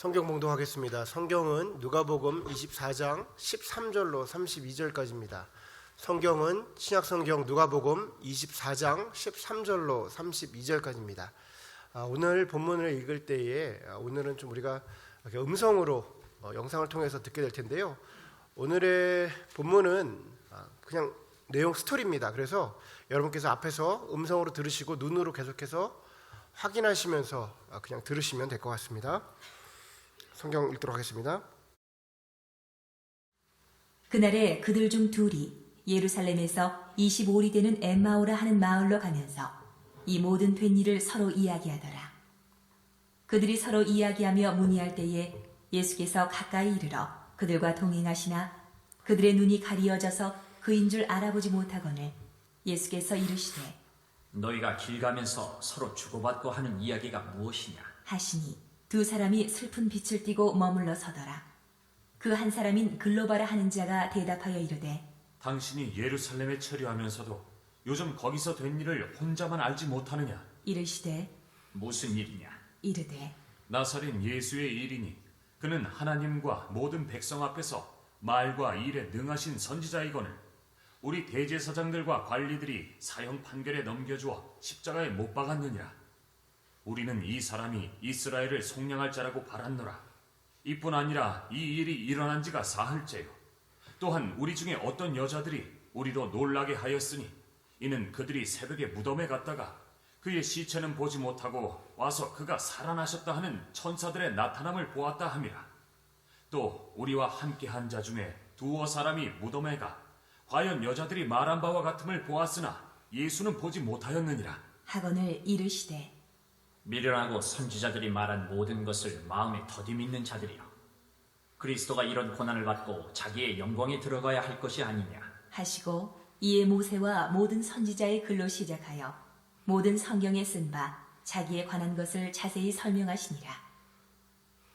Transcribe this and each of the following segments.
성경 봉독하겠습니다. 성경은 누가복음 24장 13절로 32절까지입니다. 성경은 신약성경 누가복음 24장 13절로 32절까지입니다. 오늘 본문을 읽을 때에 오늘은 좀 우리가 음성으로 영상을 통해서 듣게 될 텐데요. 오늘의 본문은 그냥 내용 스토리입니다. 그래서 여러분께서 앞에서 음성으로 들으시고 눈으로 계속해서 확인하시면서 그냥 들으시면 될 것 같습니다. 성경 읽도록 하겠습니다. 그날에 그들 중 둘이 예루살렘에서 25리 되는 엠마오라 하는 마을로 가면서 이 모든 된 일을 서로 이야기하더라. 그들이 서로 이야기하며 문의할 때에 예수께서 가까이 이르러 그들과 동행하시나 그들의 눈이 가리어져서 그인 줄 알아보지 못하거늘 예수께서 이르시되 너희가 길 가면서 서로 주고받고 하는 이야기가 무엇이냐 하시니 두 사람이 슬픈 빛을 띠고 머물러 서더라. 그 한 사람인 글로바라 하는 자가 대답하여 이르되 당신이 예루살렘에 체류하면서도 요즘 거기서 된 일을 혼자만 알지 못하느냐? 이르시되 무슨 일이냐 이르되 나사렛 예수의 일이니 그는 하나님과 모든 백성 앞에서 말과 일에 능하신 선지자이거늘 우리 대제사장들과 관리들이 사형 판결에 넘겨주어 십자가에 못 박았느니라. 우리는 이 사람이 이스라엘을 속량할 자라고 바랐노라. 이뿐 아니라 이 일이 일어난 지가 사흘째요. 또한 우리 중에 어떤 여자들이 우리로 놀라게 하였으니 이는 그들이 새벽에 무덤에 갔다가 그의 시체는 보지 못하고 와서 그가 살아나셨다 하는 천사들의 나타남을 보았다 함이라. 또 우리와 함께 한 자 중에 두어 사람이 무덤에 가 과연 여자들이 말한 바와 같음을 보았으나 예수는 보지 못하였느니라. 하거늘 이르시되 미련하고 선지자들이 말한 모든 것을 마음에 더디 믿는 자들이여 그리스도가 이런 고난을 받고 자기의 영광에 들어가야 할 것이 아니냐 하시고 이에 모세와 모든 선지자의 글로 시작하여 모든 성경에 쓴 바 자기에 관한 것을 자세히 설명하시니라.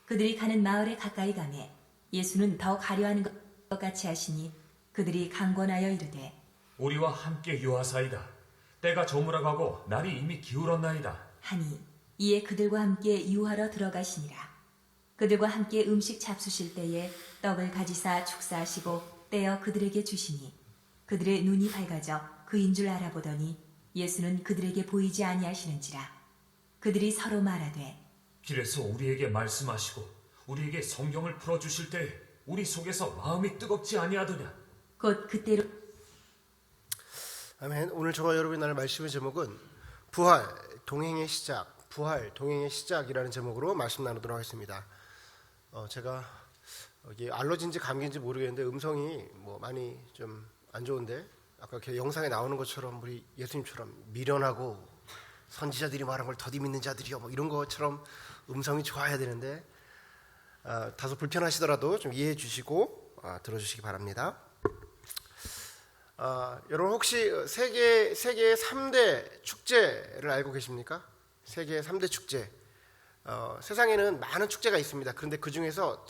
그들이 가는 마을에 가까이 가매 예수는 더 가려하는 것 같이 하시니 그들이 강권하여 이르되 우리와 함께 유하사이다. 때가 저물어가고 날이 이미 기울었나이다. 하니 이에 그들과 함께 유하러 들어가시니라. 그들과 함께 음식 잡수실 때에 떡을 가지사 축사하시고 떼어 그들에게 주시니 그들의 눈이 밝아져 그인 줄 알아보더니 예수는 그들에게 보이지 아니하시는지라. 그들이 서로 말하되 길에서 우리에게 말씀하시고 우리에게 성경을 풀어주실 때 우리 속에서 마음이 뜨겁지 아니하더냐. 곧 그때로 아멘. 오늘 저와 여러분이 나눌 말씀의 제목은 부활 동행의 시작이라는 제목으로 말씀 나누도록 하겠습니다. 제가 이게 알러지인지 감기인지 모르겠는데 음성이 많이 좀 안 좋은데 아까 이렇게 영상에 나오는 것처럼 우리 예수님처럼 미련하고 선지자들이 말한 걸 더디 믿는 자들이요 이런 것처럼 음성이 좋아야 되는데 다소 불편하시더라도 좀 이해해 주시고 들어주시기 바랍니다. 여러분 혹시 세계 3대 축제를 알고 계십니까? 세계 3대 축제. 세상에는 많은 축제가 있습니다. 그런데 그 중에서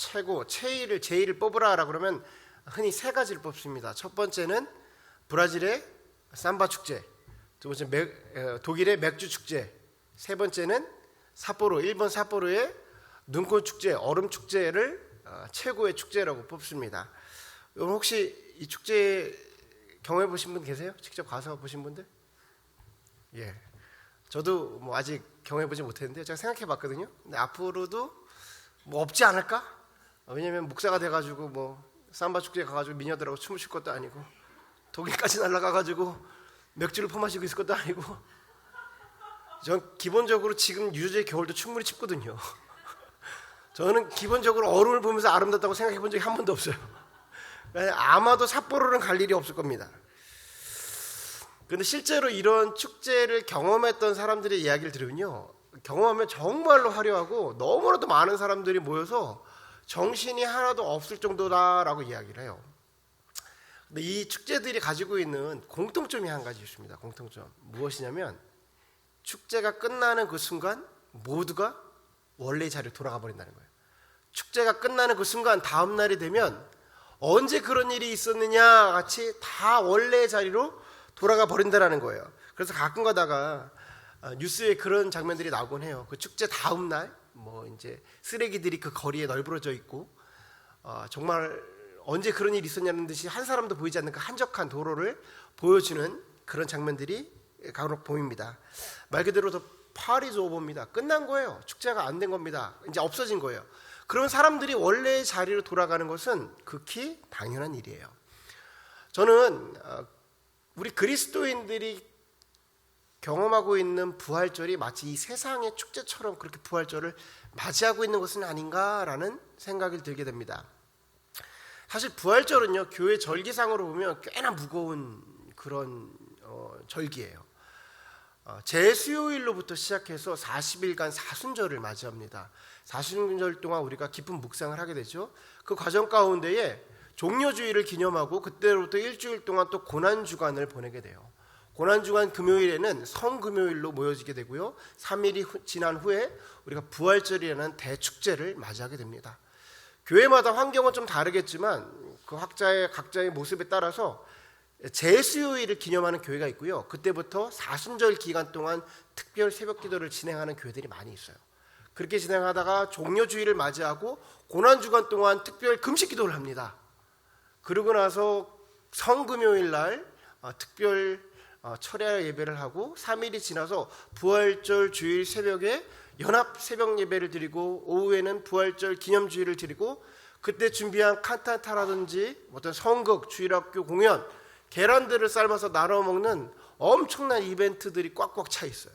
제일을 뽑으라라고 그러면 흔히 세 가지를 뽑습니다. 첫 번째는 브라질의 삼바 축제, 두 번째 독일의 맥주 축제, 세 번째는 일본 삿포로의 눈꽃 축제, 얼음 축제를 최고의 축제라고 뽑습니다. 여러분 혹시 이 축제 경험해 보신 분 계세요? 직접 가서 보신 분들? 예. 저도 아직 경험해 보지 못했는데 제가 생각해 봤거든요. 근데 앞으로도 없지 않을까? 왜냐면 목사가 돼가지고 삼바 축제에 가가지고 미녀들하고 춤을 출 것도 아니고 독일까지 날아가가지고 맥주를 퍼마시고 있을 것도 아니고 전 기본적으로 지금 유저의 겨울도 충분히 춥거든요. 저는 기본적으로 얼음을 보면서 아름답다고 생각해 본 적이 한 번도 없어요. 아마도 삿포로는 갈 일이 없을 겁니다. 그런데 실제로 이런 축제를 경험했던 사람들의 이야기를 들으면요, 경험하면 정말로 화려하고 너무나도 많은 사람들이 모여서 정신이 하나도 없을 정도다라고 이야기를 해요. 근데 이 축제들이 가지고 있는 공통점이 한 가지 있습니다. 공통점 무엇이냐면 축제가 끝나는 그 순간 모두가 원래의 자리로 돌아가 버린다는 거예요. 축제가 끝나는 그 순간 다음 날이 되면 언제 그런 일이 있었느냐 같이 다 원래의 자리로 돌아가 버린다라는 거예요. 그래서 가끔 가다가 뉴스에 그런 장면들이 나오곤 해요. 그 축제 다음 날 뭐 이제 쓰레기들이 그 거리에 널브러져 있고 정말 언제 그런 일이 있었냐는 듯이 한 사람도 보이지 않는 그 한적한 도로를 보여주는 그런 장면들이 간혹 보입니다. 말 그대로 더 파리즈 오버입니다. 끝난 거예요. 축제가 안 된 겁니다. 이제 없어진 거예요. 그런 사람들이 원래의 자리로 돌아가는 것은 극히 당연한 일이에요. 저는 우리 그리스도인들이 경험하고 있는 부활절이 마치 이 세상의 축제처럼 그렇게 부활절을 맞이하고 있는 것은 아닌가라는 생각이 들게 됩니다. 사실 부활절은요, 교회 절기상으로 보면 꽤나 무거운 그런 절기예요. 제수요일로부터 시작해서 40일간 사순절을 맞이합니다. 사순절 동안 우리가 깊은 묵상을 하게 되죠. 그 과정 가운데에 종료주일을 기념하고 그때로부터 일주일 동안 또 고난주간을 보내게 돼요. 고난주간 금요일에는 성금요일로 모여지게 되고요. 3일이 지난 후에 우리가 부활절이라는 대축제를 맞이하게 됩니다. 교회마다 환경은 좀 다르겠지만 그 각자의 모습에 따라서 제수요일을 기념하는 교회가 있고요. 그때부터 사순절 기간 동안 특별 새벽 기도를 진행하는 교회들이 많이 있어요. 그렇게 진행하다가 종료주일을 맞이하고 고난주간 동안 특별 금식 기도를 합니다. 그러고 나서 성금요일 날 특별 철야 예배를 하고 3일이 지나서 부활절 주일 새벽에 연합 새벽 예배를 드리고 오후에는 부활절 기념주일을 드리고 그때 준비한 칸타타라든지 어떤 성극, 주일학교 공연, 계란들을 삶아서 나눠 먹는 엄청난 이벤트들이 꽉꽉 차 있어요.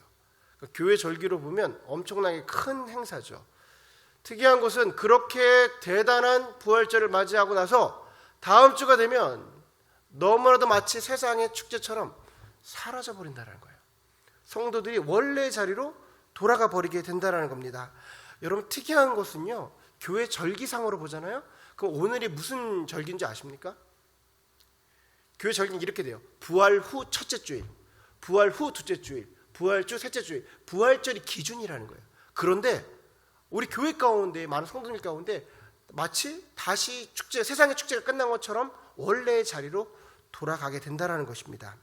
그러니까 교회 절기로 보면 엄청나게 큰 행사죠. 특이한 것은 그렇게 대단한 부활절을 맞이하고 나서 다음 주가 되면 너무나도 마치 세상의 축제처럼 사라져 버린다는 거예요. 성도들이 원래의 자리로 돌아가 버리게 된다는 겁니다. 여러분, 특이한 것은요, 교회 절기상으로 보잖아요. 그럼 오늘이 무슨 절기인지 아십니까? 교회 절기는 이렇게 돼요. 부활 후 첫째 주일, 부활 후 둘째 주일, 부활주 셋째 주일, 부활절이 기준이라는 거예요. 그런데 우리 교회 가운데 많은 성도들 가운데 마치 다시 축제, 세상의 축제가 끝난 것처럼 원래의 자리로 돌아가게 된다는 것입니다.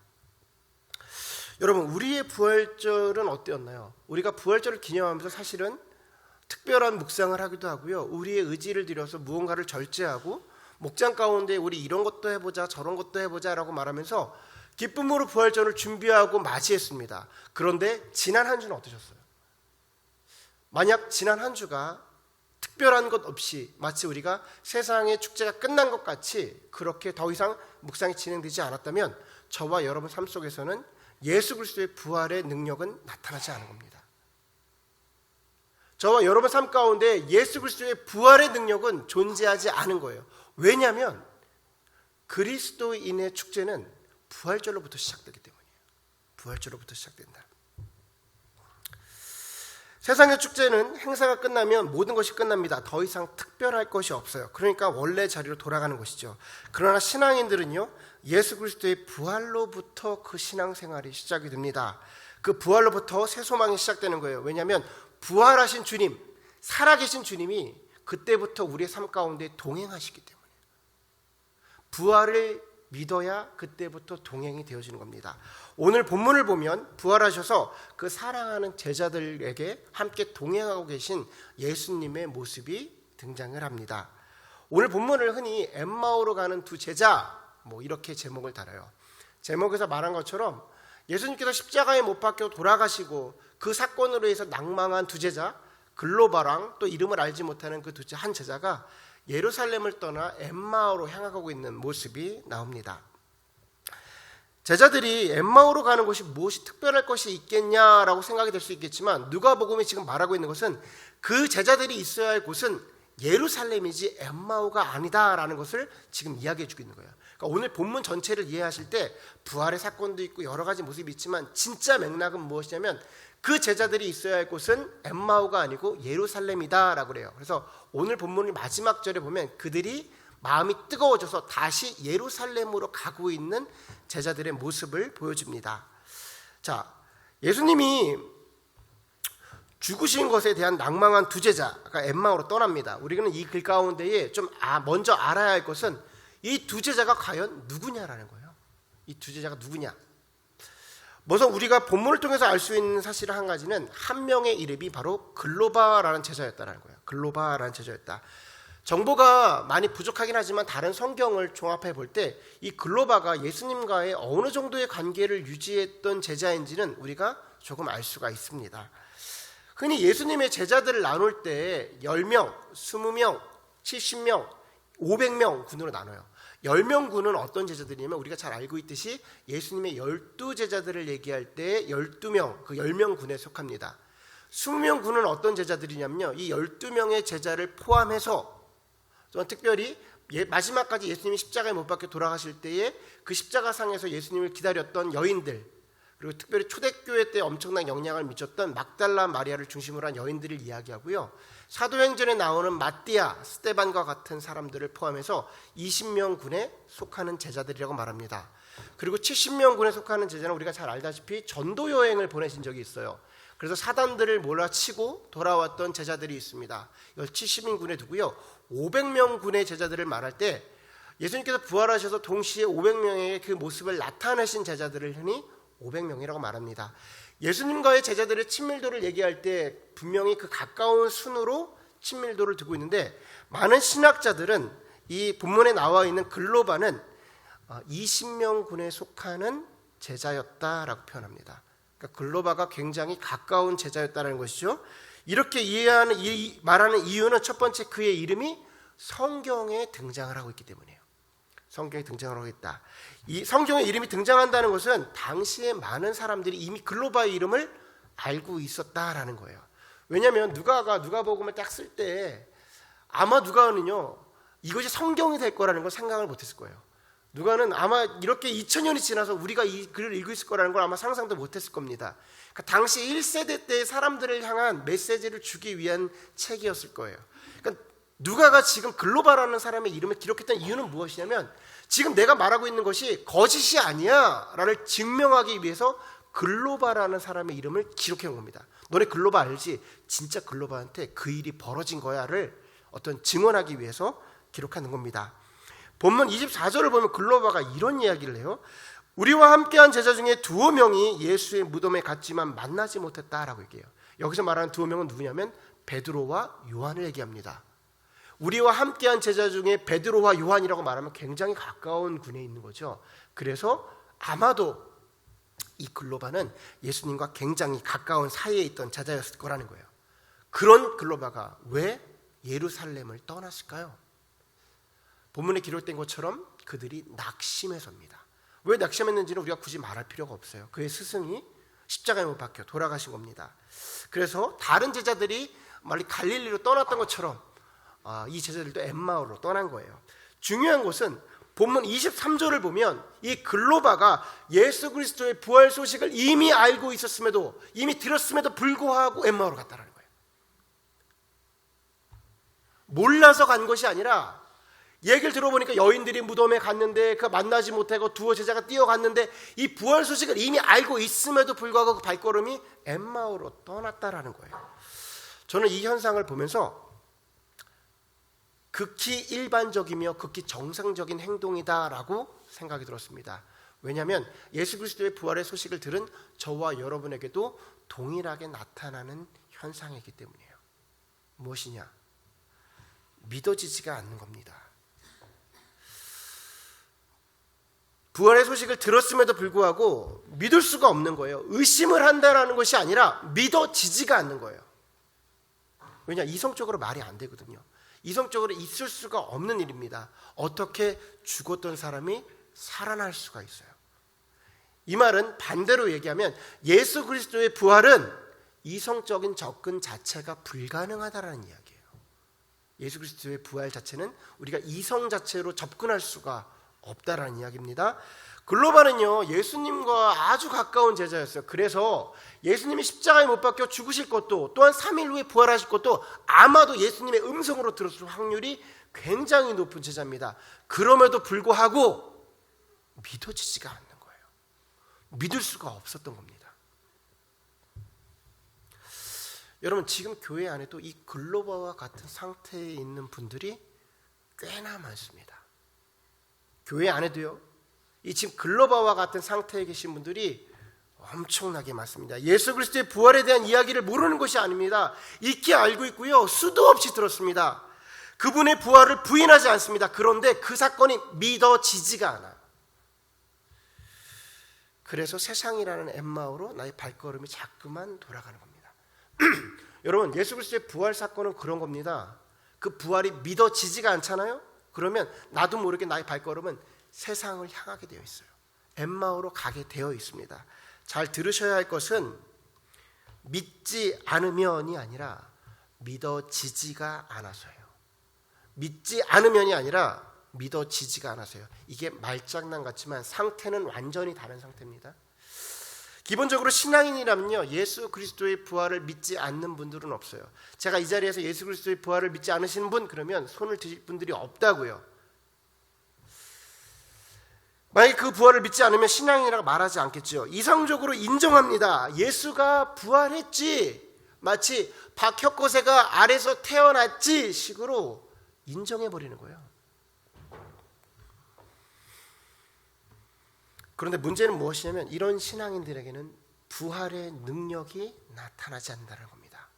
여러분, 우리의 부활절은 어땠나요? 우리가 부활절을 기념하면서 사실은 특별한 묵상을 하기도 하고요. 우리의 의지를 들여서 무언가를 절제하고 목장 가운데 우리 이런 것도 해보자 저런 것도 해보자 라고 말하면서 기쁨으로 부활절을 준비하고 맞이했습니다. 그런데 지난 한 주는 어떠셨어요? 만약 지난 한 주가 특별한 것 없이 마치 우리가 세상의 축제가 끝난 것 같이 그렇게 더 이상 묵상이 진행되지 않았다면 저와 여러분 삶 속에서는 예수 그리스도의 부활의 능력은 나타나지 않은 겁니다. 저와 여러분 삶 가운데 예수 그리스도의 부활의 능력은 존재하지 않은 거예요. 왜냐하면 그리스도인의 축제는 부활절로부터 시작되기 때문이에요. 부활절로부터 시작된다. 세상의 축제는 행사가 끝나면 모든 것이 끝납니다. 더 이상 특별할 것이 없어요. 그러니까 원래 자리로 돌아가는 것이죠. 그러나 신앙인들은요, 예수 그리스도의 부활로부터 그 신앙생활이 시작이 됩니다. 그 부활로부터 새 소망이 시작되는 거예요. 왜냐하면 부활하신 주님, 살아계신 주님이 그때부터 우리의 삶 가운데 동행하시기 때문에 부활을 믿어야 그때부터 동행이 되어지는 겁니다. 오늘 본문을 보면 부활하셔서 그 사랑하는 제자들에게 함께 동행하고 계신 예수님의 모습이 등장을 합니다. 오늘 본문을 흔히 엠마오로 가는 두 제자 이렇게 제목을 달아요. 제목에서 말한 것처럼 예수님께서 십자가에 못 박혀 돌아가시고 그 사건으로 해서 낭망한 두 제자, 글로바랑 또 이름을 알지 못하는 그 한 제자가 예루살렘을 떠나 엠마오로 향하고 있는 모습이 나옵니다. 제자들이 엠마오로 가는 곳이 무엇이 특별할 것이 있겠냐라고 생각이 될 수 있겠지만 누가복음이 지금 말하고 있는 것은 그 제자들이 있어야 할 곳은 예루살렘이지 엠마오가 아니다라는 것을 지금 이야기해 주고 있는 거예요. 그러니까 오늘 본문 전체를 이해하실 때 부활의 사건도 있고 여러 가지 모습이 있지만 진짜 맥락은 무엇이냐면 그 제자들이 있어야 할 곳은 엠마오가 아니고 예루살렘이다라고 그래요. 그래서 오늘 본문의 마지막 절에 보면 그들이 마음이 뜨거워져서 다시 예루살렘으로 가고 있는 제자들의 모습을 보여줍니다. 자, 예수님이 죽으신 것에 대한 낭망한 두 제자가 엠마오로 떠납니다. 우리는 이 글 가운데에 좀 먼저 알아야 할 것은 이 두 제자가 과연 누구냐라는 거예요. 이 두 제자가 누구냐? 우선 우리가 본문을 통해서 알 수 있는 사실 한 가지는 한 명의 이름이 바로 글로바라는 제자였다는 거예요. 글로바라는 제자였다. 정보가 많이 부족하긴 하지만 다른 성경을 종합해 볼 때 이 글로바가 예수님과의 어느 정도의 관계를 유지했던 제자인지는 우리가 조금 알 수가 있습니다. 흔히 예수님의 제자들을 나눌 때 10명, 20명, 70명, 500명 군으로 나눠요. 10명 군은 어떤 제자들이냐면 우리가 잘 알고 있듯이 예수님의 12제자들을 얘기할 때 12명, 그 10명 군에 속합니다. 20명 군은 어떤 제자들이냐면요, 이 12명의 제자를 포함해서 또한 특별히 마지막까지 예수님이 십자가에 못 박혀 돌아가실 때에 그 십자가상에서 예수님을 기다렸던 여인들, 그리고 특별히 초대교회 때 엄청난 영향을 미쳤던 막달라 마리아를 중심으로 한 여인들을 이야기하고요, 사도행전에 나오는 마띠아, 스데반과 같은 사람들을 포함해서 20명 군에 속하는 제자들이라고 말합니다. 그리고 70명 군에 속하는 제자는 우리가 잘 알다시피 전도 여행을 보내신 적이 있어요. 그래서 사단들을 몰아치고 돌아왔던 제자들이 있습니다. 이걸 70인 군에 두고요, 500명 군의 제자들을 말할 때 예수님께서 부활하셔서 동시에 500명의 그 모습을 나타내신 제자들을 흔히 500명이라고 말합니다. 예수님과의 제자들의 친밀도를 얘기할 때 분명히 그 가까운 순으로 친밀도를 두고 있는데, 많은 신학자들은 이 본문에 나와 있는 글로바는 20명 군에 속하는 제자였다라고 표현합니다. 그러니까 글로바가 굉장히 가까운 제자였다는 것이죠. 이렇게 말하는 이유는 첫 번째, 그의 이름이 성경에 등장을 하고 있기 때문이에요. 성경에 등장을 하고 있다. 이 성경에 이름이 등장한다는 것은 당시에 많은 사람들이 이미 글로바의 이름을 알고 있었다라는 거예요. 왜냐하면 누가복음을 딱 쓸 때 아마 누가는요, 이것이 성경이 될 거라는 걸 생각을 못했을 거예요. 누가는 아마 이렇게 2000년이 지나서 우리가 이 글을 읽고 있을 거라는 걸 아마 상상도 못했을 겁니다. 그러니까 당시 1세대 때의 사람들을 향한 메시지를 주기 위한 책이었을 거예요. 그러니까 누가가 지금 글로바라는 사람의 이름을 기록했던 이유는 무엇이냐면, 지금 내가 말하고 있는 것이 거짓이 아니야 라를 증명하기 위해서 글로바라는 사람의 이름을 기록해 온 겁니다. 너네 글로바 알지? 진짜 글로바한테 그 일이 벌어진 거야를 어떤 증언하기 위해서 기록하는 겁니다. 본문 24절을 보면 글로바가 이런 이야기를 해요. 우리와 함께한 제자 중에 2명이 예수의 무덤에 갔지만 만나지 못했다라고 얘기해요. 여기서 말하는 2명은 누구냐면 베드로와 요한을 얘기합니다. 우리와 함께한 제자 중에 베드로와 요한이라고 말하면 굉장히 가까운 군에 있는 거죠. 그래서 아마도 이 글로바는 예수님과 굉장히 가까운 사이에 있던 제자였을 거라는 거예요. 그런 글로바가 왜 예루살렘을 떠났을까요? 본문에 기록된 것처럼 그들이 낙심해서입니다. 왜 낙심했는지는 우리가 굳이 말할 필요가 없어요. 그의 스승이 십자가에 못 박혀 돌아가신 겁니다. 그래서 다른 제자들이 말이 갈릴리로 떠났던 것처럼 이 제자들도 엠마오로 떠난 거예요. 중요한 것은 본문 23절을 보면 이 글로바가 예수 그리스도의 부활 소식을 이미 알고 있었음에도, 이미 들었음에도 불구하고 엠마오로 갔다는 거예요. 몰라서 간 것이 아니라, 얘기를 들어보니까 여인들이 무덤에 갔는데 그 만나지 못하고 두어 제자가 뛰어갔는데 이 부활 소식을 이미 알고 있음에도 불구하고 그 발걸음이 엠마오로 떠났다라는 거예요. 저는 이 현상을 보면서 극히 일반적이며 극히 정상적인 행동이다라고 생각이 들었습니다. 왜냐하면 예수 그리스도의 부활의 소식을 들은 저와 여러분에게도 동일하게 나타나는 현상이기 때문이에요. 무엇이냐? 믿어지지가 않는 겁니다. 부활의 소식을 들었음에도 불구하고 믿을 수가 없는 거예요. 의심을 한다는 것이 아니라 믿어지지가 않는 거예요. 왜냐? 이성적으로 말이 안 되거든요. 이성적으로 있을 수가 없는 일입니다. 어떻게 죽었던 사람이 살아날 수가 있어요? 이 말은 반대로 얘기하면 예수 그리스도의 부활은 이성적인 접근 자체가 불가능하다는 이야기예요. 예수 그리스도의 부활 자체는 우리가 이성 자체로 접근할 수가 없다라는 이야기입니다. 글로바는요, 예수님과 아주 가까운 제자였어요. 그래서 예수님이 십자가에 못 박혀 죽으실 것도, 또한 3일 후에 부활하실 것도 아마도 예수님의 음성으로 들었을 확률이 굉장히 높은 제자입니다. 그럼에도 불구하고 믿어지지가 않는 거예요. 믿을 수가 없었던 겁니다. 여러분, 지금 교회 안에도 이 글로바와 같은 상태에 있는 분들이 꽤나 많습니다. 교회 안에도요, 이 지금 글로바와 같은 상태에 계신 분들이 엄청나게 많습니다. 예수 그리스도의 부활에 대한 이야기를 모르는 것이 아닙니다. 익히 알고 있고요. 수도 없이 들었습니다. 그분의 부활을 부인하지 않습니다. 그런데 그 사건이 믿어지지가 않아요. 그래서 세상이라는 엠마오로 나의 발걸음이 자꾸만 돌아가는 겁니다. 여러분, 예수 그리스도의 부활 사건은 그런 겁니다. 그 부활이 믿어지지가 않잖아요. 그러면 나도 모르게 나의 발걸음은 세상을 향하게 되어 있어요. 엠마오로 가게 되어 있습니다. 잘 들으셔야 할 것은 믿지 않으면이 아니라 믿어지지가 않아서예요. 믿지 않으면이 아니라 믿어지지가 않아서요. 이게 말장난 같지만 상태는 완전히 다른 상태입니다. 기본적으로 신앙인이라면요, 예수 그리스도의 부활을 믿지 않는 분들은 없어요. 제가 이 자리에서 예수 그리스도의 부활을 믿지 않으시는 분, 그러면 손을 드실 분들이 없다고요. 만약에 그 부활을 믿지 않으면 신앙인이라고 말하지 않겠죠. 이성적으로 인정합니다. 예수가 부활했지, 마치 박혁거세가 알에서 태어났지 식으로 인정해버리는 거예요. 그런데 문제는 무엇이냐면 이런 신앙인들에게는 부활의 능력이 나타나지 않는다는 겁니다.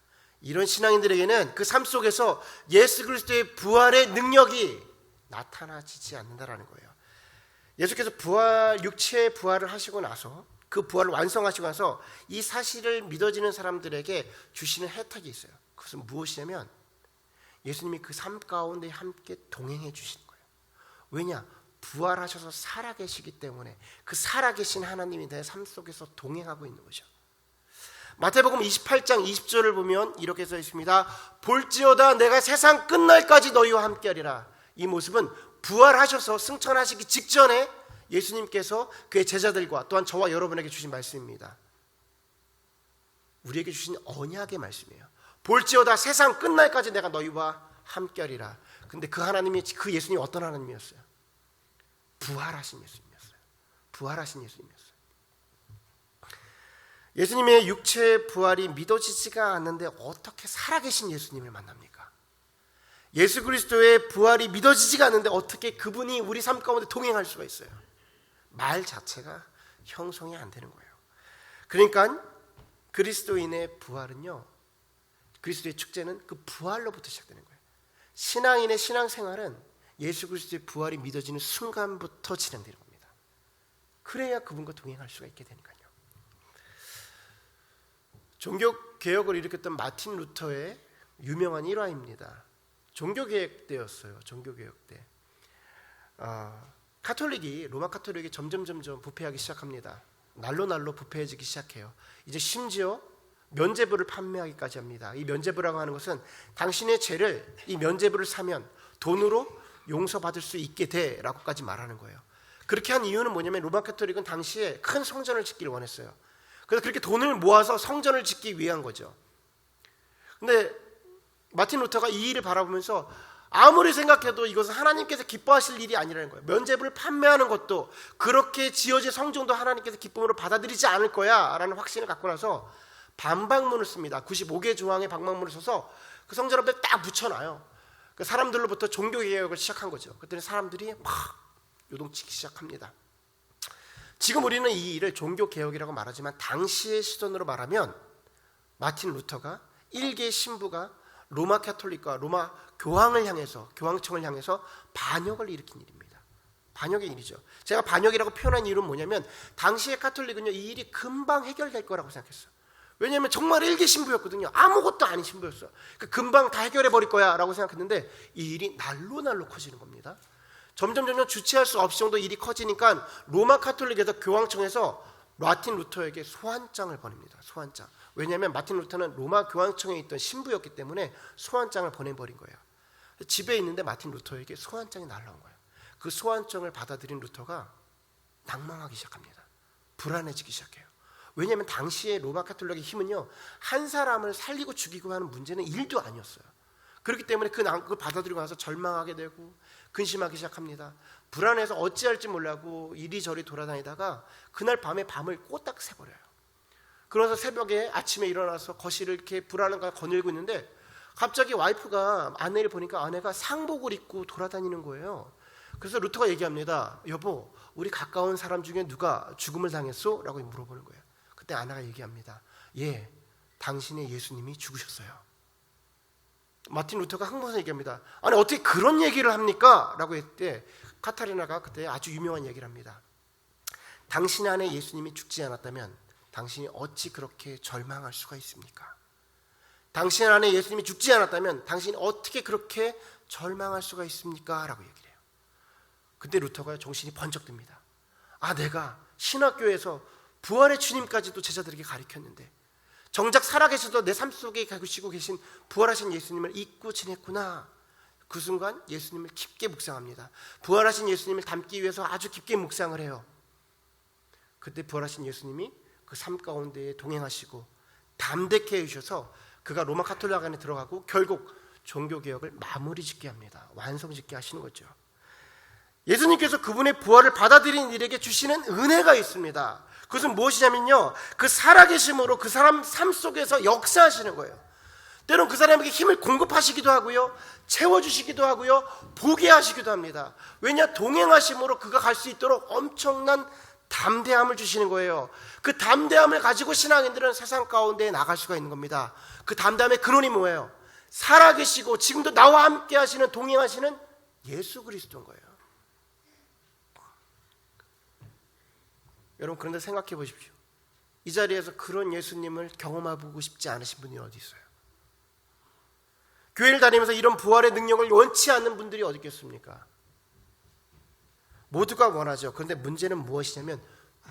이런 신앙인들에게는 그 삶 속에서 예수 그리스도의 부활의 능력이 나타나지지 않는다는 거예요. 예수께서 육체의 부활을 하시고 나서 그 부활을 완성하시고 나서 이 사실을 믿어지는 사람들에게 주시는 혜택이 있어요. 그것은 무엇이냐면 예수님이 그 삶 가운데 함께 동행해 주시는 거예요. 왜냐? 부활하셔서 살아계시기 때문에 그 살아계신 하나님이 내 삶 속에서 동행하고 있는 거죠. 마태복음 28장 20절을 보면 이렇게 써 있습니다. 볼지어다 내가 세상 끝날까지 너희와 함께하리라. 이 모습은 부활하셔서 승천하시기 직전에 예수님께서 그의 제자들과 또한 저와 여러분에게 주신 말씀입니다. 우리에게 주신 언약의 말씀이에요. 볼지어다 세상 끝날까지 내가 너희와 함께하리라. 근데 그 하나님이, 그 예수님이 어떤 하나님이었어요? 부활하신 예수님이었어요. 부활하신 예수님이었어요. 예수님의 육체의 부활이 믿어지지가 않는데 어떻게 살아계신 예수님을 만납니까? 예수 그리스도의 부활이 믿어지지가 않는데 어떻게 그분이 우리 삶 가운데 동행할 수가 있어요? 말 자체가 형성이 안 되는 거예요. 그러니까 그리스도인의 부활은요, 그리스도의 축제는 그 부활로부터 시작되는 거예요. 신앙인의 신앙생활은 예수 그리스도의 부활이 믿어지는 순간부터 진행되는 겁니다. 그래야 그분과 동행할 수가 있게 되니까요. 종교개혁을 일으켰던 마틴 루터의 유명한 일화입니다. 종교개혁 때였어요. 종교개혁 때 로마 카톨릭이 점점 부패하기 시작합니다. 날로 부패해지기 시작해요. 이제 심지어 면죄부를 판매하기까지 합니다. 이 면죄부라고 하는 것은 당신의 죄를 이 면죄부를 사면 돈으로 용서받을 수 있게 돼라고까지 말하는 거예요. 그렇게 한 이유는 뭐냐면 로마 카톨릭은 당시에 큰 성전을 짓기를 원했어요. 그래서 그렇게 돈을 모아서 성전을 짓기 위한 거죠. 근데 마틴 루터가 이 일을 바라보면서 아무리 생각해도 이것은 하나님께서 기뻐하실 일이 아니라는 거예요. 면죄부를 판매하는 것도, 그렇게 지어진 성전도 하나님께서 기쁨으로 받아들이지 않을 거야 라는 확신을 갖고 나서 반박문을 씁니다. 95개 조항의 반박문을 써서 그 성전 앞에 딱 붙여놔요. 그 사람들로부터 종교개혁을 시작한 거죠. 그랬더니 사람들이 막 요동치기 시작합니다. 지금 우리는 이 일을 종교개혁이라고 말하지만 당시의 시선으로 말하면 마틴 루터가 일개 신부가 로마 카톨릭과 로마 교황청을 향해서 반역을 일으킨 일입니다. 반역의 일이죠. 제가 반역이라고 표현한 이유는 뭐냐면 당시의 카톨릭은요, 이 일이 금방 해결될 거라고 생각했어요. 왜냐하면 정말 일개 신부였거든요. 아무것도 아닌 신부였어요. 그러니까 금방 다 해결해 버릴 거야 라고 생각했는데 이 일이 날로 커지는 겁니다. 점점 주체할 수 없을 정도 일이 커지니까 로마 카톨릭에서 교황청에서 마틴 루터에게 소환장을 보냅니다. 소환장. 왜냐하면 마틴 루터는 로마 교황청에 있던 신부였기 때문에 소환장을 보내버린 거예요. 집에 있는데 마틴 루터에게 소환장이 날라온 거예요. 그 소환장을 받아들인 루터가 낭망하기 시작합니다. 불안해지기 시작해요. 왜냐하면 당시에 로마 카톨릭의 힘은요, 한 사람을 살리고 죽이고 하는 문제는 일도 아니었어요. 그렇기 때문에 그걸 받아들이고 나서 절망하게 되고 근심하기 시작합니다. 불안해서 어찌할지 몰라고 이리저리 돌아다니다가 그날 밤에 밤을 꼬딱 새버려요. 그래서 새벽에 아침에 일어나서 거실을 이렇게 불안한가 거닐고 있는데 갑자기 와이프가 아내를 보니까 아내가 상복을 입고 돌아다니는 거예요. 그래서 루터가 얘기합니다. 여보, 우리 가까운 사람 중에 누가 죽음을 당했어? 라고 물어보는 거예요. 그때 아나가 얘기합니다. 예, 당신의 예수님이 죽으셨어요. 마틴 루터가 흥분해서 얘기합니다. 아니 어떻게 그런 얘기를 합니까? 라고 했을 때 카타리나가 그때 아주 유명한 얘기를 합니다. 당신 안에 예수님이 죽지 않았다면 당신이 어찌 그렇게 절망할 수가 있습니까? 당신 안에 예수님이 죽지 않았다면 당신이 어떻게 그렇게 절망할 수가 있습니까? 라고 얘기를 해요. 그때 루터가 정신이 번쩍 듭니다. 아, 내가 신학교에서 부활의 주님까지도 제자들에게 가르쳤는데 정작 살아계셔도 내 삶 속에 가시고 계신 부활하신 예수님을 잊고 지냈구나. 그 순간 예수님을 깊게 묵상합니다. 부활하신 예수님을 닮기 위해서 아주 깊게 묵상을 해요. 그때 부활하신 예수님이 그 삶 가운데에 동행하시고 담대케 해주셔서 그가 로마 카톨릭 안에 들어가고 결국 종교개혁을 마무리 짓게 합니다. 완성 짓게 하시는 거죠. 예수님께서 그분의 부활을 받아들인 일에게 주시는 은혜가 있습니다. 그것은 무엇이냐면요, 그 살아계심으로 그 사람 삶 속에서 역사하시는 거예요. 때론 그 사람에게 힘을 공급하시기도 하고요, 채워주시기도 하고요, 보게 하시기도 합니다. 왜냐? 동행하심으로 그가 갈 수 있도록 엄청난 담대함을 주시는 거예요. 그 담대함을 가지고 신앙인들은 세상 가운데에 나갈 수가 있는 겁니다. 그 담대함의 근원이 뭐예요? 살아계시고 지금도 나와 함께 하시는, 동행하시는 예수 그리스도인 거예요. 여러분, 그런데 생각해 보십시오. 이 자리에서 그런 예수님을 경험해보고 싶지 않으신 분이 어디 있어요? 교회를 다니면서 이런 부활의 능력을 원치 않는 분들이 어디 있겠습니까? 모두가 원하죠. 그런데 문제는 무엇이냐면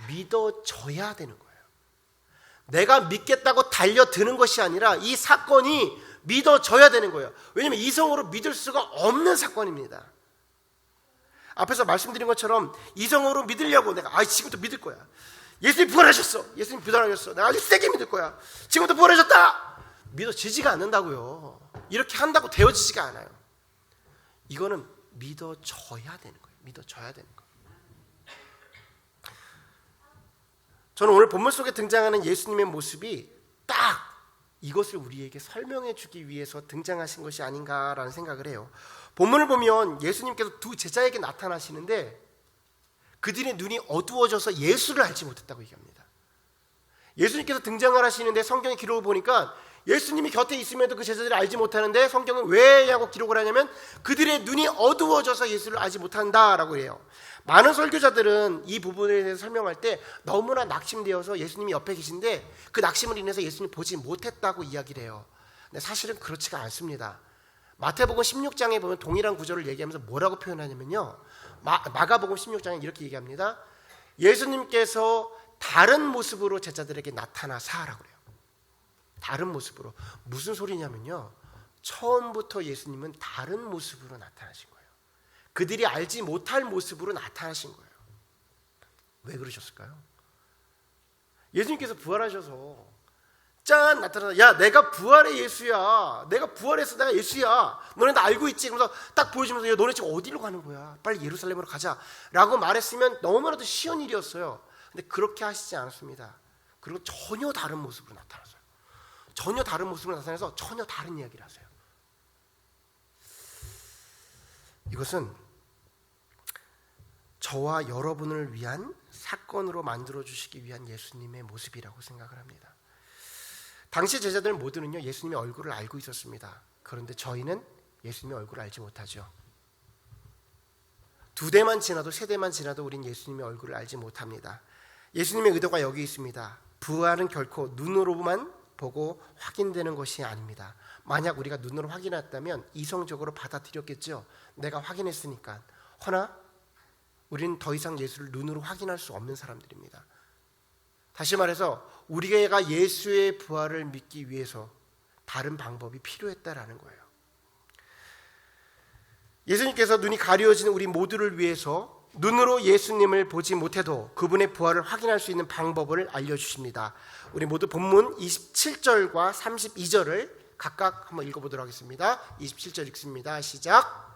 믿어져야 되는 거예요. 내가 믿겠다고 달려드는 것이 아니라 이 사건이 믿어져야 되는 거예요. 왜냐하면 이성으로 믿을 수가 없는 사건입니다. 앞에서 말씀드린 것처럼 이성으로 믿으려고 내가 지금부터 믿을 거야. 예수님 부활하셨어. 예수님 부활하셨어. 내가 아주 세게 믿을 거야. 지금부터 부활하셨다. 믿어지지가 않는다고요. 이렇게 한다고 되어지지가 않아요. 이거는 믿어져야 되는 거예요. 믿어져야 되는 거예요. 저는 오늘 본문 속에 등장하는 예수님의 모습이 딱 이것을 우리에게 설명해 주기 위해서 등장하신 것이 아닌가라는 생각을 해요. 본문을 보면 예수님께서 두 제자에게 나타나시는데 그들의 눈이 어두워져서 예수를 알지 못했다고 얘기합니다. 예수님께서 등장을 하시는데 성경의 기록을 보니까 예수님이 곁에 있음에도 그 제자들이 알지 못하는데 성경은 왜냐고 기록을 하냐면 그들의 눈이 어두워져서 예수를 알지 못한다라고 해요. 많은 설교자들은 이 부분에 대해서 설명할 때 너무나 낙심되어서 예수님이 옆에 계신데 그 낙심을 인해서 예수님을 보지 못했다고 이야기를 해요. 근데 사실은 그렇지가 않습니다. 마태복음 16장에 보면 동일한 구절을 얘기하면서 뭐라고 표현하냐면요, 마가복음 16장에 이렇게 얘기합니다. 예수님께서 다른 모습으로 제자들에게 나타나사라고 그래요. 다른 모습으로. 무슨 소리냐면요, 처음부터 예수님은 다른 모습으로 나타나신 거예요. 그들이 알지 못할 모습으로 나타나신 거예요. 왜 그러셨을까요? 예수님께서 부활하셔서 짠 나타나서 야, 내가 부활의 예수야. 내가 부활해서 내가 예수야. 너네 나 알고 있지? 그러면서 딱 보여주면서 야, 너네 지금 어디로 가는 거야? 빨리 예루살렘으로 가자 라고 말했으면 너무나도 쉬운 일이었어요. 근데 그렇게 하시지 않았습니다. 그리고 전혀 다른 모습으로 나타났어요. 전혀 다른 모습으로 나타나서 전혀 다른 이야기를 하세요. 이것은 저와 여러분을 위한 사건으로 만들어주시기 위한 예수님의 모습이라고 생각을 합니다. 당시 제자들 모두는요, 예수님의 얼굴을 알고 있었습니다. 그런데 저희는 예수님의 얼굴을 알지 못하죠. 2대만 지나도 3대만 지나도 우린 예수님의 얼굴을 알지 못합니다. 예수님의 의도가 여기 있습니다. 부활은 결코 눈으로만 보고 확인되는 것이 아닙니다. 만약 우리가 눈으로 확인했다면 이성적으로 받아들였겠죠. 내가 확인했으니까. 허나 우리는 더 이상 예수를 눈으로 확인할 수 없는 사람들입니다. 다시 말해서 우리가 예수의 부활을 믿기 위해서 다른 방법이 필요했다라는 거예요. 예수님께서 눈이 가려진 우리 모두를 위해서 눈으로 예수님을 보지 못해도 그분의 부활을 확인할 수 있는 방법을 알려주십니다. 우리 모두 본문 27절과 32절을 각각 한번 읽어보도록 하겠습니다. 27절 읽습니다. 시작.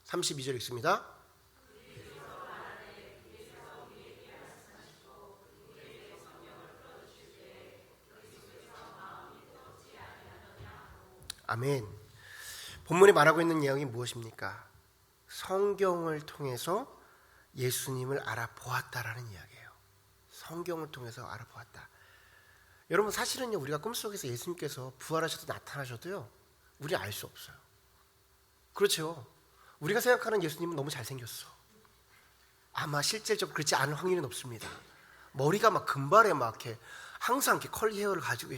(32절) 읽습니다. 아멘. 본문이 말하고 있는 내용이 무엇입니까? 성경을 통해서 예수님을 알아보았다라는 이야기예요. 성경을 통해서 알아보았다. 여러분, 사실은요, 우리가 꿈속에서 예수님께서 부활하셔도 나타나셔도요, 우리 알 수 없어요. 그렇죠. 우리가 생각하는 예수님은 너무 잘생겼어. 아마 실질적으로 그렇지 않을 확률이 높습니다. 머리가 막 금발에 막 이렇게 항상 이렇게 컬리 헤어를 가지고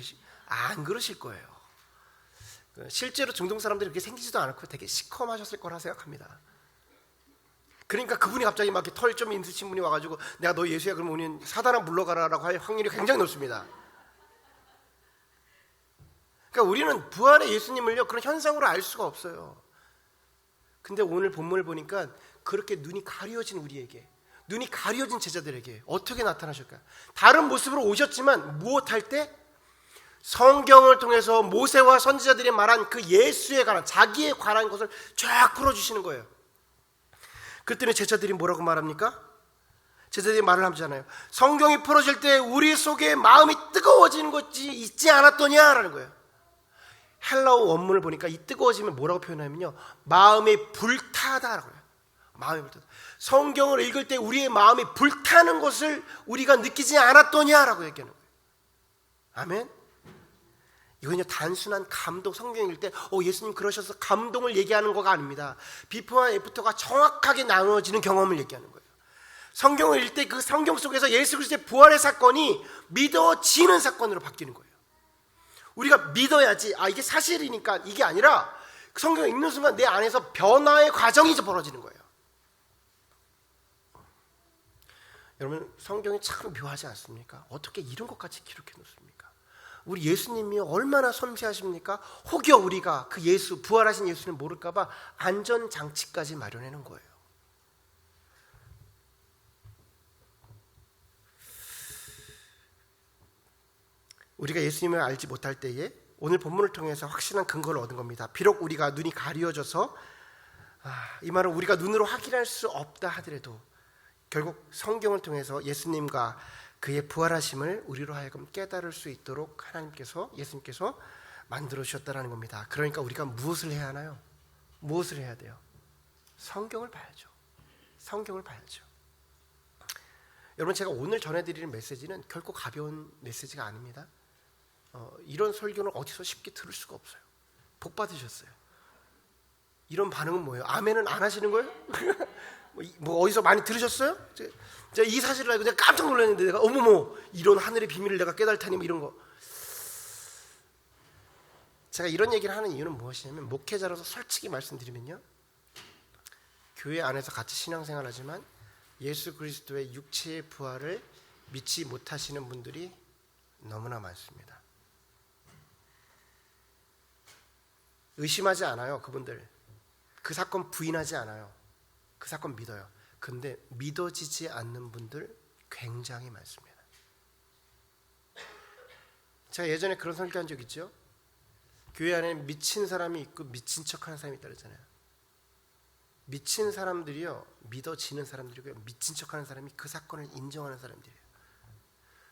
안 그러실 거예요. 실제로 중동 사람들이 그렇게 생기지도 않고 되게 시커마셨을 거라 생각합니다. 그러니까 그분이 갑자기 막 털 좀 있으신 분이 와가지고 내가 너 예수야 그러면 우리는 사단아 물러가라라고 할 확률이 굉장히 높습니다. 그러니까 우리는 부활의 예수님을요 그런 현상으로 알 수가 없어요. 근데 오늘 본문을 보니까 그렇게 눈이 가려진 우리에게, 눈이 가려진 제자들에게 어떻게 나타나실까요? 다른 모습으로 오셨지만 무엇할 때? 성경을 통해서 모세와 선지자들이 말한 그 예수에 관한, 자기에 관한 것을 쫙 풀어주시는 거예요. 그랬더니 제자들이 뭐라고 말합니까? 제자들이 말을 하잖아요. 성경이 풀어질 때 우리 속에 마음이 뜨거워지는 것이 있지 않았더냐라는 거예요. 헬라어 원문을 보니까 이 뜨거워짐을 뭐라고 표현하면요, 마음이 불타다라고 해요. 마음이 불타다. 성경을 읽을 때 우리의 마음이 불타는 것을 우리가 느끼지 않았더냐라고 얘기하는 거예요. 아멘. 이건요 단순한 감동, 성경 읽을 때 예수님 그러셔서 감동을 얘기하는 거가 아닙니다. 비포와 애프터가 정확하게 나누어지는 경험을 얘기하는 거예요. 성경을 읽을 때 그 성경 속에서 예수 그리스도의 부활의 사건이 믿어지는 사건으로 바뀌는 거예요. 우리가 믿어야지, 이게 사실이니까, 이게 아니라 성경을 읽는 순간 내 안에서 변화의 과정이 벌어지는 거예요. 여러분, 성경이 참 묘하지 않습니까? 어떻게 이런 것까지 기록해 놓습니까? 우리 예수님이 얼마나 섬세하십니까? 혹여 우리가 그 예수, 부활하신 예수를 모를까 봐 안전장치까지 마련해 놓은 거예요. 우리가 예수님을 알지 못할 때에 오늘 본문을 통해서 확실한 근거를 얻은 겁니다. 비록 우리가 눈이 가려져서 이 말은 우리가 눈으로 확인할 수 없다 하더라도 결국 성경을 통해서 예수님과 그의 부활하심을 우리로 하여금 깨달을 수 있도록 예수님께서 만들어 주셨다는 겁니다. 그러니까 우리가 무엇을 해야 하나요? 무엇을 해야 돼요? 성경을 봐야죠. 성경을 봐야죠. 여러분, 제가 오늘 전해드리는 메시지는 결코 가벼운 메시지가 아닙니다. 이런 설교는 어디서 쉽게 들을 수가 없어요. 복 받으셨어요. 이런 반응은 뭐예요? 아멘은 안 하시는 거예요? 뭐 어디서 많이 들으셨어요? 제가 이 사실을 알고 내가 깜짝 놀랐는데, 내가 어머머 이런 하늘의 비밀을 내가 깨달다니 뭐 이런 거. 제가 이런 얘기를 하는 이유는 무엇이냐면, 목회자로서 솔직히 말씀드리면요, 교회 안에서 같이 신앙생활하지만 예수 그리스도의 육체의 부활을 믿지 못하시는 분들이 너무나 많습니다. 의심하지 않아요. 그분들 그 사건 부인하지 않아요. 그 사건 믿어요. 근데 믿어지지 않는 분들 굉장히 많습니다. 제가 예전에 그런 설교한 적 있죠. 교회 안에 미친 사람이 있고 미친 척하는 사람이 있다 그랬잖아요. 미친 사람들이요 믿어지는 사람들이고요, 미친 척하는 사람이 그 사건을 인정하는 사람들이에요.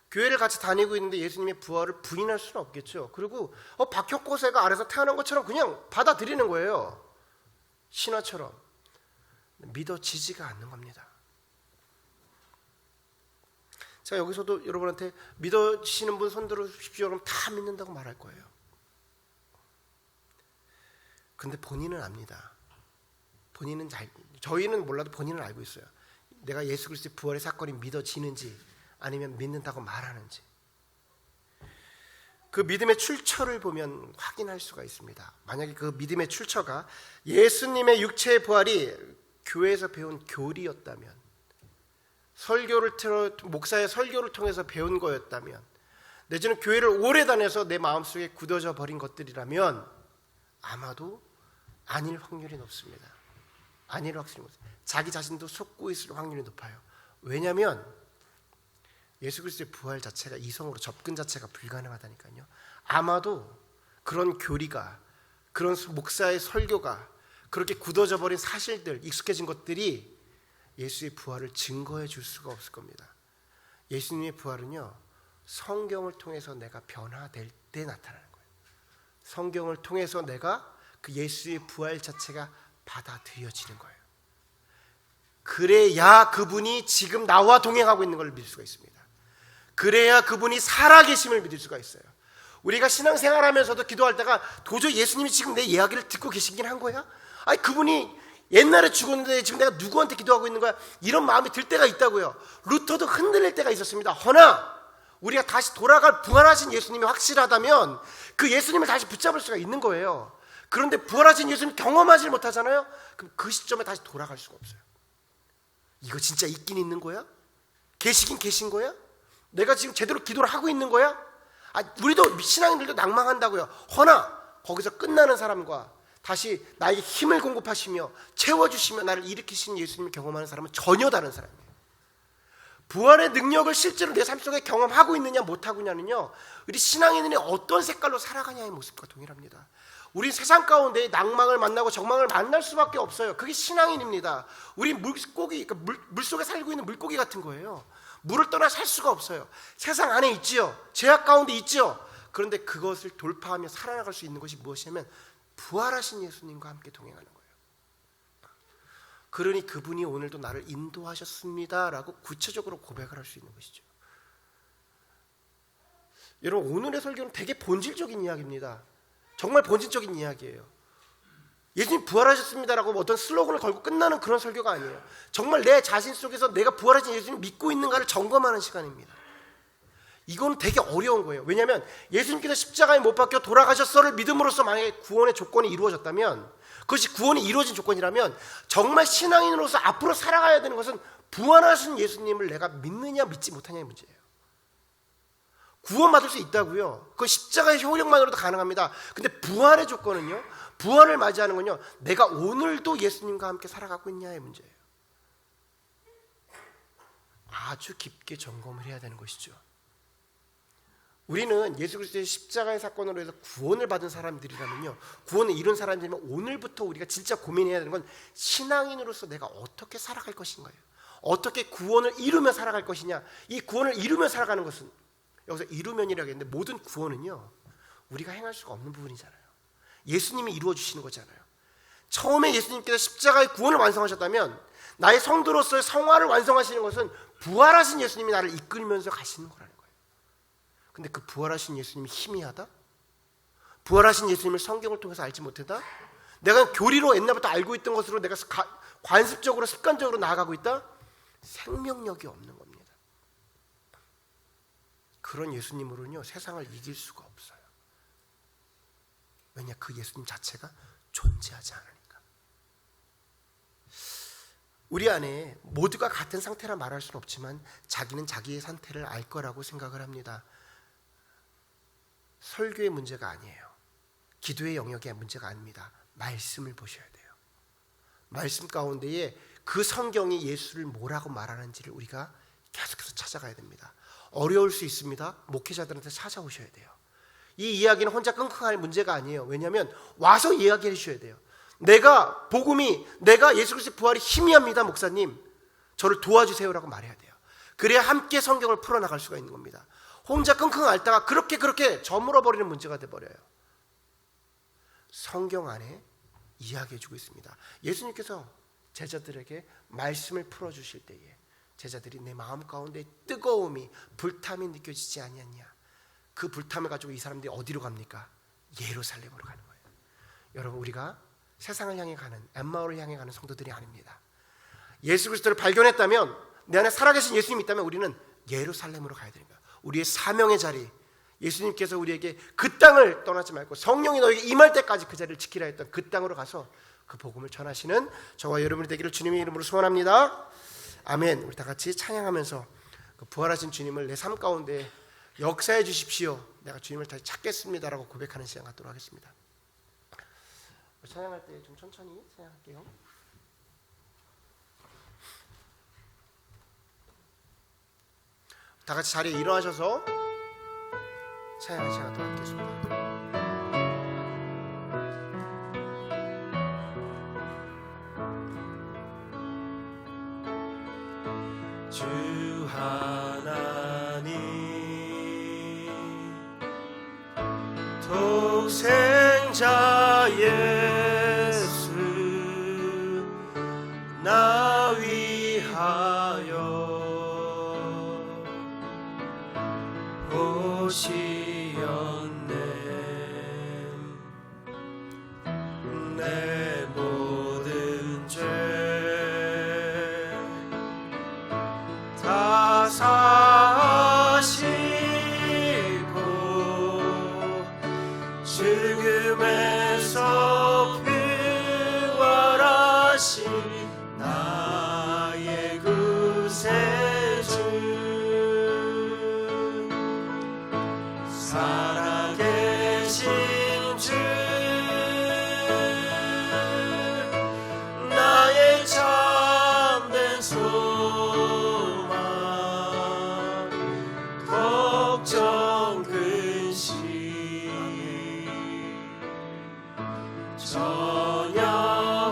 교회를 같이 다니고 있는데 예수님의 부활을 부인할 수는 없겠죠. 그리고 박혁고새가 아래서 태어난 것처럼 그냥 받아들이는 거예요. 신화처럼. 믿어지지가 않는 겁니다. 제가 여기서도 여러분한테 믿어지시는 분 손 들어주십시오 그러면 다 믿는다고 말할 거예요. 근데 본인은 압니다. 저희는 몰라도 본인은 알고 있어요. 내가 예수 그리스도의 부활의 사건이 믿어지는지 아니면 믿는다고 말하는지. 그 믿음의 출처를 보면 확인할 수가 있습니다. 만약에 그 믿음의 출처가 예수님의 육체의 부활이 교회에서 배운 교리였다면, 목사의 설교를 통해서 배운 거였다면, 내지는 교회를 오래 다녀서 내 마음속에 굳어져 버린 것들이라면 아마도 아닐 확률이 높습니다. 아닐 확률이 높습니다. 자기 자신도 속고 있을 확률이 높아요. 왜냐하면 예수 그리스도의 부활 자체가 이성으로 접근 자체가 불가능하다니까요. 아마도 그런 교리가, 그런 목사의 설교가, 그렇게 굳어져 버린 사실들, 익숙해진 것들이 예수의 부활을 증거해 줄 수가 없을 겁니다. 예수님의 부활은요, 성경을 통해서 내가 변화될 때 나타나는 거예요. 성경을 통해서 내가 그 예수의 부활 자체가 받아들여지는 거예요. 그래야 그분이 지금 나와 동행하고 있는 걸 믿을 수가 있습니다. 그래야 그분이 살아계심을 믿을 수가 있어요. 우리가 신앙생활하면서도 기도할 때가 도저히 예수님이 지금 내 이야기를 듣고 계시긴 한 거야? 아니 그분이 옛날에 죽었는데 지금 내가 누구한테 기도하고 있는 거야? 이런 마음이 들 때가 있다고요. 루터도 흔들릴 때가 있었습니다. 허나 우리가 다시 돌아갈 부활하신 예수님이 확실하다면 그 예수님을 다시 붙잡을 수가 있는 거예요. 그런데 부활하신 예수님 경험하지 못하잖아요. 그럼 그 시점에 다시 돌아갈 수가 없어요. 이거 진짜 있긴 있는 거야? 계시긴 계신 거야? 내가 지금 제대로 기도를 하고 있는 거야? 우리도 신앙인들도 낭망한다고요. 허나 거기서 끝나는 사람과 다시 나에게 힘을 공급하시며 채워주시며 나를 일으키신 예수님을 경험하는 사람은 전혀 다른 사람이에요. 부활의 능력을 실제로 내 삶 속에 경험하고 있느냐 못하고 있느냐는요, 우리 신앙인들이 어떤 색깔로 살아가냐의 모습과 동일합니다. 우리 세상 가운데 낭망을 만나고 적망을 만날 수밖에 없어요. 그게 신앙인입니다. 우리 물고기, 물속에 살고 있는 물고기 같은 거예요. 물을 떠나 살 수가 없어요. 세상 안에 있지요. 죄악 가운데 있지요. 그런데 그것을 돌파하며 살아나갈 수 있는 것이 무엇이냐면 부활하신 예수님과 함께 동행하는 거예요. 그러니 그분이 오늘도 나를 인도하셨습니다 라고 구체적으로 고백을 할 수 있는 것이죠. 여러분, 오늘의 설교는 되게 본질적인 이야기입니다. 정말 본질적인 이야기예요. 예수님 부활하셨습니다라고 어떤 슬로건을 걸고 끝나는 그런 설교가 아니에요. 정말 내 자신 속에서 내가 부활하신 예수님 믿고 있는가를 점검하는 시간입니다. 이건 되게 어려운 거예요. 왜냐하면 예수님께서 십자가에 못 박혀 돌아가셨어를 믿음으로써 만약에 구원의 조건이 이루어졌다면, 그것이 구원이 이루어진 조건이라면 정말 신앙인으로서 앞으로 살아가야 되는 것은 부활하신 예수님을 내가 믿느냐 믿지 못하냐의 문제예요. 구원받을 수 있다고요. 그 십자가의 효력만으로도 가능합니다. 근데 부활의 조건은요, 부활을 맞이하는 건요, 내가 오늘도 예수님과 함께 살아가고 있냐의 문제예요. 아주 깊게 점검을 해야 되는 것이죠. 우리는 예수 그리스도의 십자가의 사건으로 해서 구원을 받은 사람들이라면요, 구원을 이룬 사람들이면 오늘부터 우리가 진짜 고민해야 되는 건 신앙인으로서 내가 어떻게 살아갈 것인가요? 어떻게 구원을 이루며 살아갈 것이냐. 이 구원을 이루며 살아가는 것은, 여기서 이루면이라고 했는데 모든 구원은요, 우리가 행할 수가 없는 부분이잖아요. 예수님이 이루어 주시는 거잖아요. 처음에 예수님께서 십자가의 구원을 완성하셨다면 나의 성도로서의 성화를 완성하시는 것은 부활하신 예수님이 나를 이끌면서 가시는 거라는 거예요. 근데 그 부활하신 예수님이 희미하다? 부활하신 예수님을 성경을 통해서 알지 못하다? 내가 교리로 옛날부터 알고 있던 것으로 내가 관습적으로 습관적으로 나아가고 있다? 생명력이 없는 겁니다. 그런 예수님으로는요, 세상을 이길 수가 없어요. 왜냐? 그 예수님 자체가 존재하지 않으니까. 우리 안에 모두가 같은 상태라 말할 수는 없지만 자기는 자기의 상태를 알 거라고 생각을 합니다. 설교의 문제가 아니에요. 기도의 영역의 문제가 아닙니다. 말씀을 보셔야 돼요. 말씀 가운데에 그 성경이 예수를 뭐라고 말하는지를 우리가 계속해서 찾아가야 됩니다. 어려울 수 있습니다. 목회자들한테 찾아오셔야 돼요. 이 이야기는 혼자 끙끙할 문제가 아니에요. 왜냐하면 와서 이야기해 주셔야 돼요. 내가 예수 그리스도의 부활이 희미합니다, 목사님. 저를 도와주세요라고 말해야 돼요. 그래야 함께 성경을 풀어나갈 수가 있는 겁니다. 혼자 끙끙 앓다가 그렇게 저물어버리는 문제가 돼버려요. 성경 안에 이야기해주고 있습니다. 예수님께서 제자들에게 말씀을 풀어주실 때에 제자들이 내 마음 가운데 뜨거움이, 불탐이 느껴지지 아니하냐. 그 불탐을 가지고 이 사람들이 어디로 갑니까? 예루살렘으로 가는 거예요. 여러분, 우리가 세상을 향해 가는, 엠마오를 향해 가는 성도들이 아닙니다. 예수 그리스도를 발견했다면, 내 안에 살아계신 예수님이 있다면 우리는 예루살렘으로 가야 됩니다. 우리의 사명의 자리, 예수님께서 우리에게 그 땅을 떠나지 말고 성령이 너에게 임할 때까지 그 자리를 지키라 했던 그 땅으로 가서 그 복음을 전하시는 저와 여러분이 되기를 주님의 이름으로 소원합니다. 아멘. 우리 다 같이 찬양하면서 그 부활하신 주님을 내 삶 가운데 역사해 주십시오. 내가 주님을 다시 찾겠습니다라고 고백하는 시간 갖도록 하겠습니다. 찬양할 때 좀 천천히 찬양할게요. 다 같이 자리에 일어나셔서 찬양하는 시간 갖도록 하겠습니다. 주 하나님 독생자의 오시었네. 내 모든 죄 다 사시고 죽음에서 부활하신 나의 구세주, 살아계신 주, 나의 참된 소망, 걱정 근심 전혀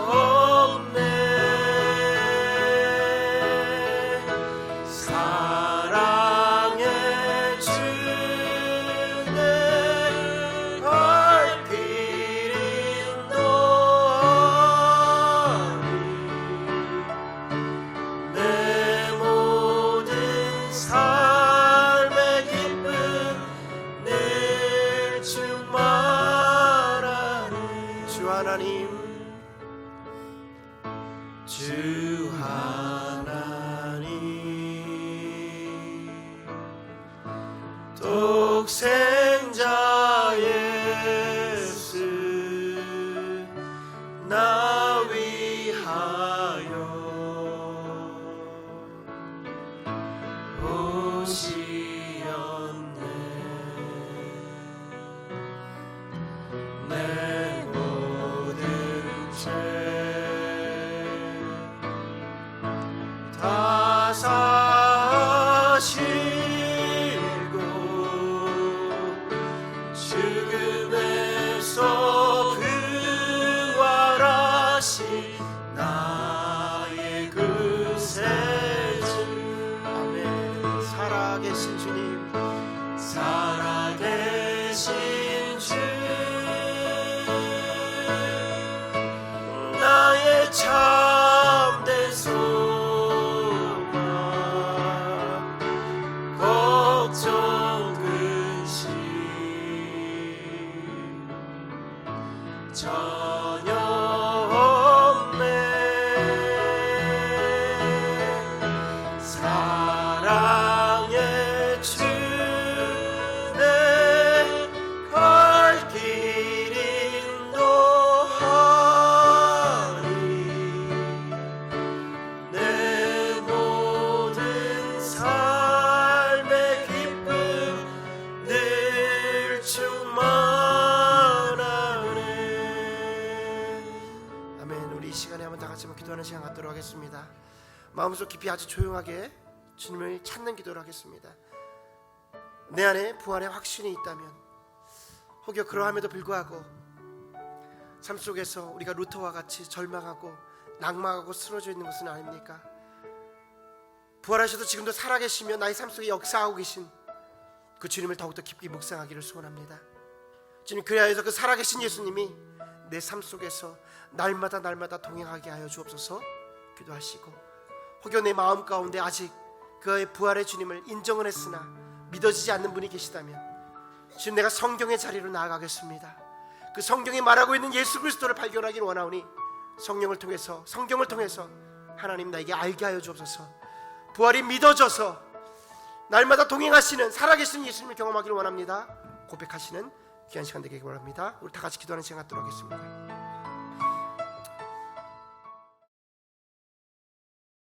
없네. 사랑의 주 내 발길 인도하니 내 모든 삶의 기쁨 늘 충만하네. 주 하나님, 주 하나님, 독생자 예수 나 위하여 오시었네. 내 모든 죄 다 사시고 죽음에서 부활하신 나의 구세주. 아멘. 살아계신 주님, 살아계신 주, 나의 참된 소망, 걱정 근심 전혀 없네. 사랑의 주 내 발길 인도하니 내 모든 삶의 기쁨 늘 충만하네. 아멘. 우리 이 시간에 한번 다 같이 기도하는 시간 갖도록 하겠습니다. 마음속 깊이 아주 조용하게 주님을 찾는 기도를 하겠습니다. 내 안에 부활의 확신이 있다면, 혹여 그러함에도 불구하고 삶 속에서 우리가 루터와 같이 절망하고 낙망하고 쓰러져 있는 것은 아닙니까? 부활하셔도 지금도 살아계시며 나의 삶 속에 역사하고 계신 그 주님을 더욱더 깊이 묵상하기를 소원합니다. 주님, 그리하여서 그 살아계신 예수님이 내 삶 속에서 날마다 동행하게 하여 주옵소서. 기도하시고, 혹여 내 마음 가운데 아직 그의 부활의 주님을 인정은 했으나 믿어지지 않는 분이 계시다면, 지금 내가 성경의 자리로 나아가겠습니다. 그 성경이 말하고 있는 예수 그리스도를 발견하기를 원하오니 성경을 통해서 하나님 나에게 알게 하여 주옵소서. 부활이 믿어져서 날마다 동행하시는 살아계신 예수님을 경험하기를 원합니다. 고백하시는 귀한 시간 되기를 원합니다. 우리 다 같이 기도하는 시간 갖도록 하겠습니다.